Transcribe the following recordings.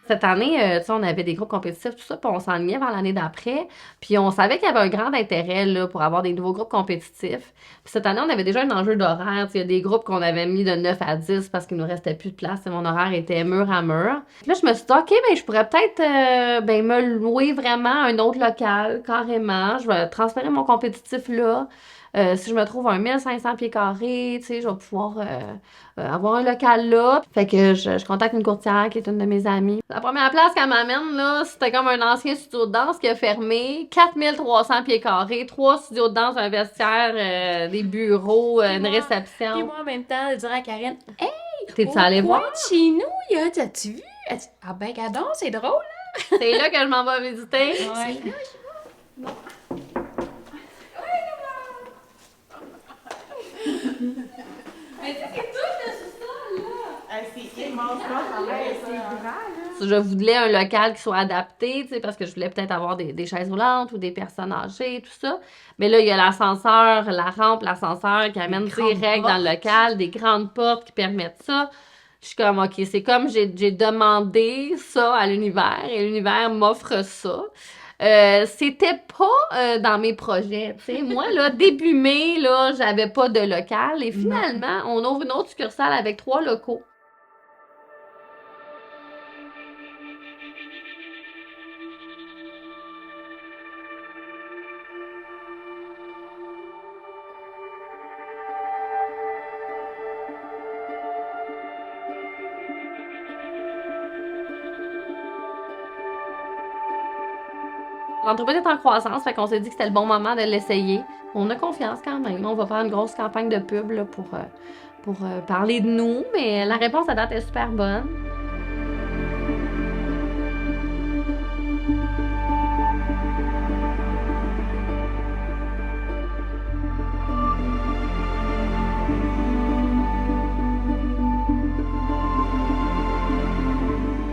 Cette année, tu sais, on avait des groupes compétitifs, tout ça, puis on s'enlignait vers l'année d'après. Puis on savait qu'il y avait un grand intérêt là, pour avoir des nouveaux groupes compétitifs. Puis cette année, on avait déjà un enjeu d'horaire. Tu sais, il y a des groupes qu'on avait mis de 9 à 10 parce qu'il nous restait plus de place. Et mon horaire était mur à mur. Puis là, je me suis dit, OK, ben, je pourrais peut-être ben, me louer vraiment un autre local, carrément. Je vais transférer mon compétitif là. Si je me trouve un 1500 pieds carrés, tu sais, je vais pouvoir avoir un local là. Fait que je contacte une courtière qui est une de mes amies. La première place qu'elle m'amène, là, c'était comme un ancien studio de danse qui a fermé. 4300 pieds carrés, 3 studios de danse, un vestiaire, des bureaux, une réception. Puis moi, en même temps, de dire à Karine, hey, T'es-tu au allée coin voir? de chez nous, as-tu vu? Elle dit, ah ben, gadon, c'est drôle. C'est là que je m'en vais visiter. Ouais. C'est immense, c'est grand, là. Je voulais un local qui soit adapté, tu sais, parce que je voulais peut-être avoir des chaises roulantes ou des personnes âgées, tout ça. Mais là, il y a l'ascenseur, la rampe, l'ascenseur qui amène direct dans le local, des grandes portes qui permettent ça. Je suis comme, OK, c'est comme j'ai demandé ça à l'univers et l'univers m'offre ça. C'était pas dans mes projets, tu sais. Moi, là, début mai, là, j'avais pas de local et finalement, on ouvre une autre succursale avec 3 locaux. L'entreprise est en croissance, fait qu'on s'est dit que c'était le bon moment de l'essayer. On a confiance quand même. On va faire une grosse campagne de pub là, pour parler de nous, mais la réponse à date est super bonne.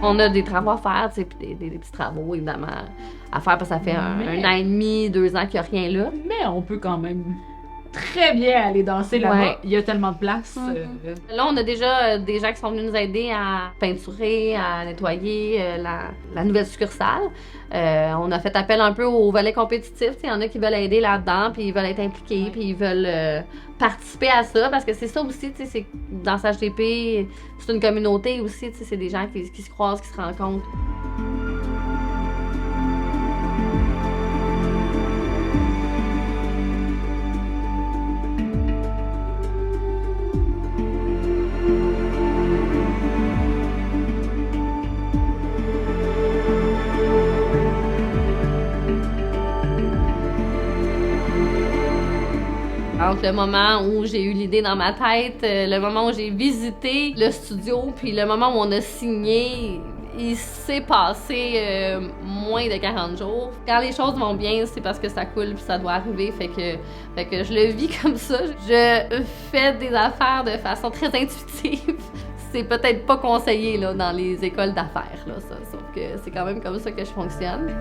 On a des travaux à faire, tu sais, puis des petits travaux, évidemment, à faire parce que ça fait un an et demi, 2 ans qu'il n'y a rien là. Mais on peut quand même très bien aller danser là-bas. Ouais. Il y a tellement de place. Là, on a déjà des gens qui sont venus nous aider à peinturer, à nettoyer la nouvelle succursale. On a fait appel un peu aux volets compétitifs. Il y en a qui veulent aider là-dedans, puis ils veulent être impliqués, puis ils veulent participer à ça, parce que c'est ça aussi, c'est dans SHDP, c'est une communauté aussi, c'est des gens qui se croisent, qui se rencontrent. Entre le moment où j'ai eu l'idée dans ma tête, le moment où j'ai visité le studio, puis le moment où on a signé, il s'est passé moins de 40 jours. Quand les choses vont bien, c'est parce que ça coule puis ça doit arriver, fait que je le vis comme ça. Je fais des affaires de façon très intuitive. C'est peut-être pas conseillé là, dans les écoles d'affaires, là, ça, sauf que c'est quand même comme ça que je fonctionne.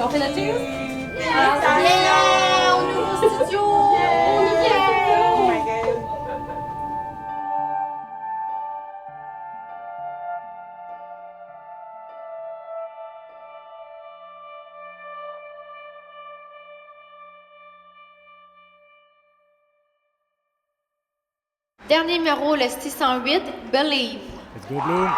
On fait la cheers? Yeah, au nouveau studio! Oh my God. Dernier numéro, le 608, Believe. Let's go, Bloom.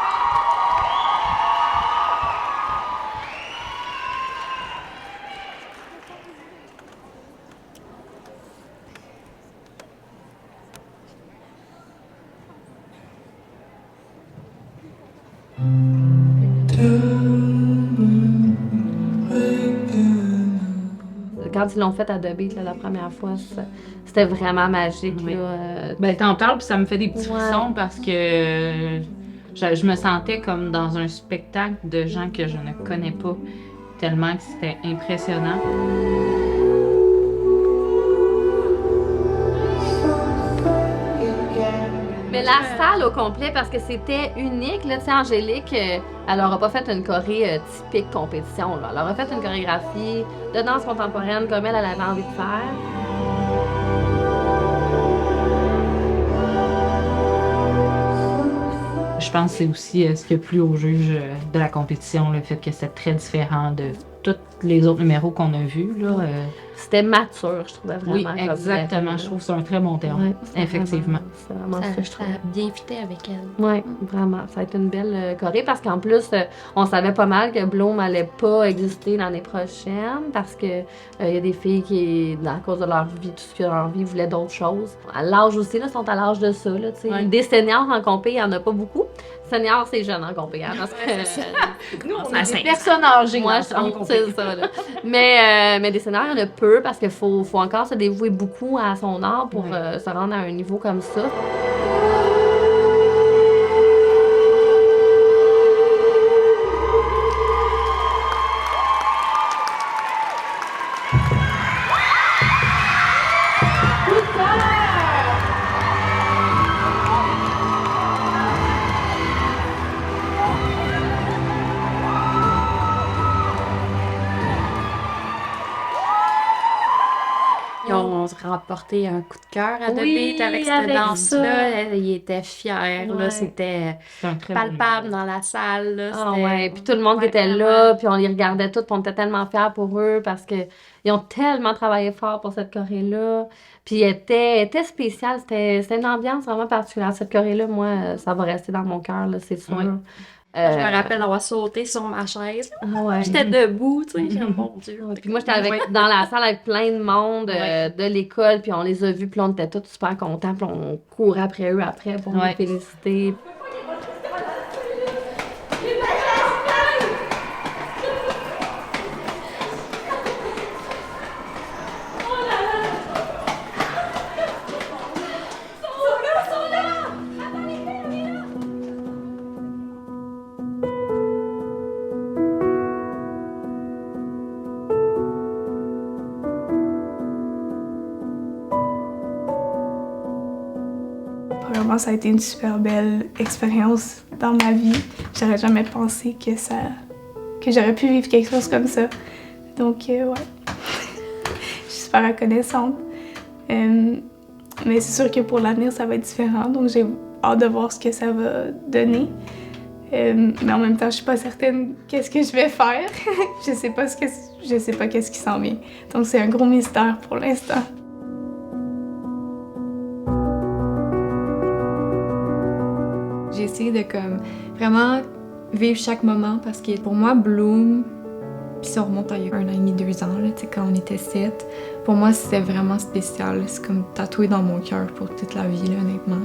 quand ils l'ont fait à The Beat, là, la première fois, c'était vraiment magique. Oui. Là. Ben, t'en parles, puis ça me fait des petits Ouais. frissons parce que je me sentais comme dans un spectacle de gens que je ne connais pas, tellement que c'était impressionnant. Mais la salle au complet, parce que c'était unique, là, tu sais, Angélique, elle aura pas fait une choré typique compétition, là. Elle aura fait une chorégraphie de danse contemporaine comme elle avait envie de faire. Je pense que c'est aussi ce qui a plu au juge de la compétition, le fait que c'est très différent de tous les autres numéros qu'on a vus. Là, C'était mature, je trouvais vraiment. oui, comme exactement. série, Je trouve que c'est un très bon terme. Ouais, c'est Effectivement. C'est vraiment ce que je Ça trouve. a bien fité avec elle. Oui, vraiment. Ça a été une belle choré parce qu'en plus, on savait pas mal que Bloom allait pas exister l'année prochaine parce que y a des filles qui, à cause de leur vie, tout ce qu'ils ont envie, voulaient d'autres choses. À l'âge aussi, là, sont à l'âge de ça. Là, tu sais. Ouais. Des seniors en compé, il y en a pas beaucoup. Seniors, c'est jeune en compé. Hein, parce que, Nous, on a des des personnes âgées. moi, je trouve que c'est ça. Là. Mais des seniors, il y en a peu parce qu'il faut encore se dévouer beaucoup à son art pour Ouais. se rendre à un niveau comme ça. Ils ont remporté un coup de cœur à The Oui, Beat avec avec cette danse-là. Ils étaient fiers. Ouais. Là, c'était C'est un très bon palpable numéro. dans la salle. Là, Ah c'était- ouais, puis tout le monde qui Ouais, était vraiment. là, puis on les regardait tous, puis on était tellement fiers pour eux parce que ils ont tellement travaillé fort pour cette choré-là. Puis elle était spéciale, c'était une ambiance vraiment particulière. Cette choré-là, moi, ça va rester dans mon cœur, là, c'est sûr. Ouais. Je me rappelle d'avoir sauté sur ma chaise. Ah ouais. J'étais debout, tu sais. J'ai dit, mon Dieu. Ouais, puis moi, j'étais dans la salle avec plein de monde de l'école, puis on les a vus, puis on était tous super contents, puis on courait après eux après pour Ouais. les féliciter. Vraiment, ça a été une super belle expérience dans ma vie. J'aurais jamais pensé que j'aurais pu vivre quelque chose comme ça. Donc, ouais, je suis super reconnaissante. Mais c'est sûr que pour l'avenir, ça va être différent. Donc, j'ai hâte de voir ce que ça va donner. Mais en même temps, je suis pas certaine qu'est-ce que je vais faire. Je sais pas qu'est-ce qui s'en vient. Donc, c'est un gros mystère pour l'instant. J'ai essayé de comme vraiment vivre chaque moment parce que pour moi, Bloom, puis ça remonte à il y a 1 an et demi, 2 ans, là, tu sais, quand on était 7, pour moi, c'était vraiment spécial. C'est comme tatoué dans mon cœur pour toute la vie, là, honnêtement.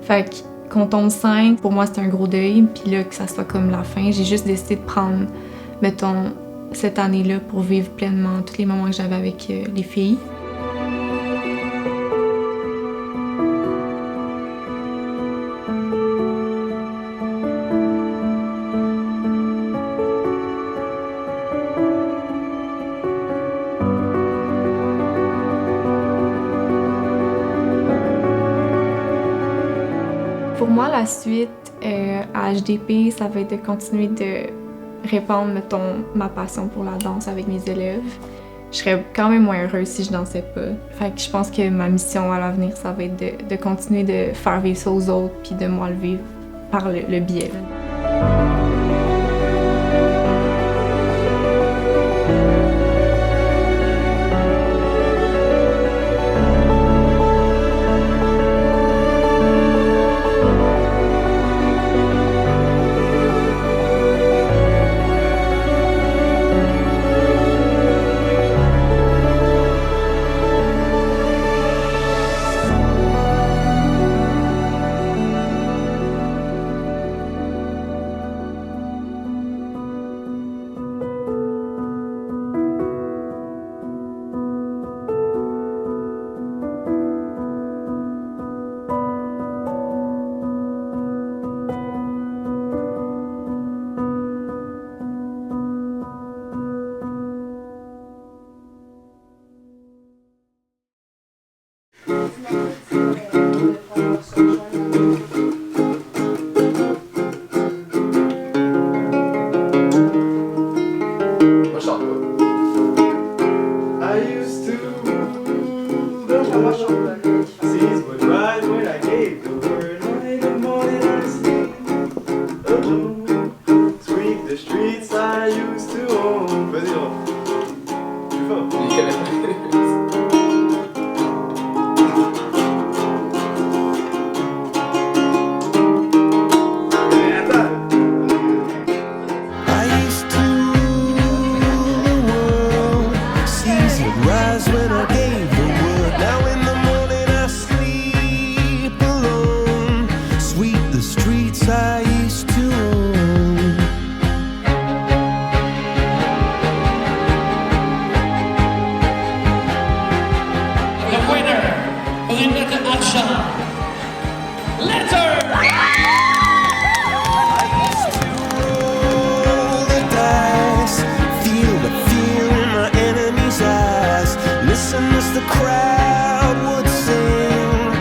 Fait que quand on tombe 5, pour moi, c'était un gros deuil. Puis là, que ça soit comme la fin, j'ai juste décidé de prendre, mettons, cette année-là pour vivre pleinement tous les moments que j'avais avec les filles. Pour moi, la suite à HDP, ça va être de continuer de répandre, mettons, ma passion pour la danse avec mes élèves. Je serais quand même moins heureuse si je dansais pas. Fait que je pense que ma mission à l'avenir, ça va être de continuer de faire vivre ça aux autres puis de moi le vivre par le biais. Moi, je chante pas. I used to rule the world. Seas would rise when I gave the word. In the morning I sleep alone. Sweep the streets I used to own. Vas-y, on. Plus fort. Il connaît pas. Mais attends. I used to rule the world. Seas would rise when I gave the word. Now in the morning I sleep alone. Sweep the streets I used to own. The winner of the Letter Action. Letter! Roll the dice, feel the fear in my enemy's eyes. Listen as the crowd would sing.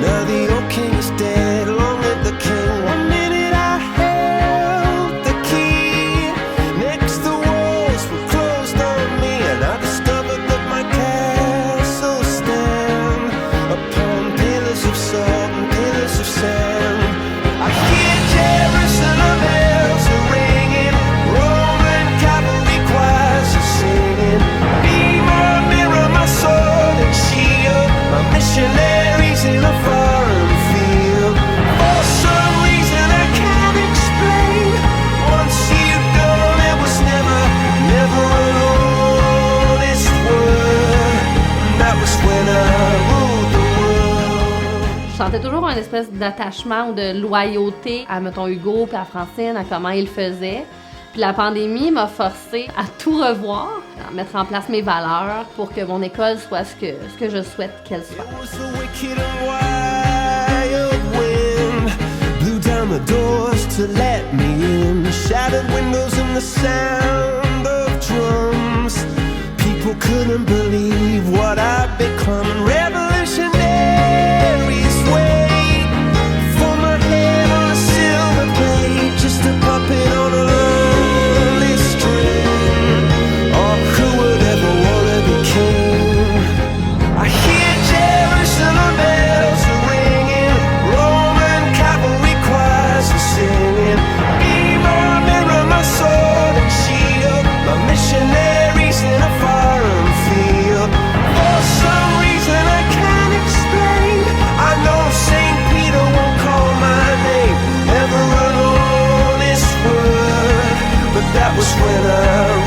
Now the old king is dead, long live the king. One minute I held the key. Next the walls were closed on me, and I discovered that my castle stand upon pillars of salt and pillars of sand. I hear Jerusalem bells are ringing, Roman cavalry choirs are singing. Be my mirror, my sword and shield, my missionaries in a foreign field. For some reason I can't explain, once you've done it was never, never an honest word. And that was when I ruled the world. Je sentais toujours une espèce d'attachement ou de loyauté à, mettons, Hugo puis à Francine, à comment ils faisaient. Puis la pandémie m'a forcé à tout revoir, à mettre en place mes valeurs pour que mon école soit ce que je souhaite qu'elle soit. It was a wicked and wild wind, blew down the doors to let me in. Shattered windows and the sound of drums. People couldn't believe what I'd become. Revolutionaries wait for my head on a silver plate, just a puppet on a lonely string. Oh, who would ever wanna be king? I hear Jerusalem bells are ringing, Roman cavalry choirs are singing. Be my mirror, my sword and shield, my missionaries in a foreign field. For some reason I can't explain, I know St. Peter won't call my name, never an honest word, but that was when I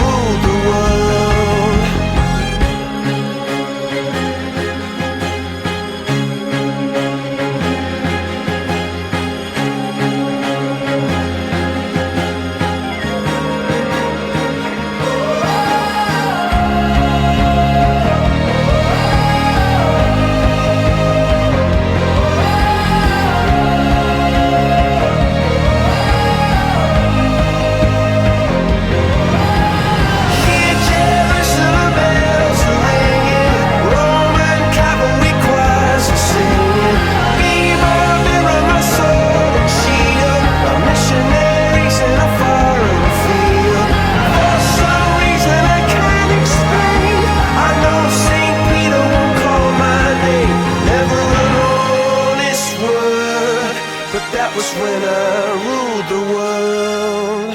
ruled the world. Hear Jerusalem bells are ringing, Roman cavalry choirs are singing. Be my mirror, my sword and shield, my missionaries in a foreign field. For some reason I can't explain, I know St. Peter won't call my name, never an honest word, but that was when I ruled the world.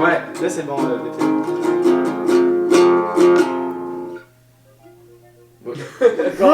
Ouais, là c'est bon, l'été. Ouais.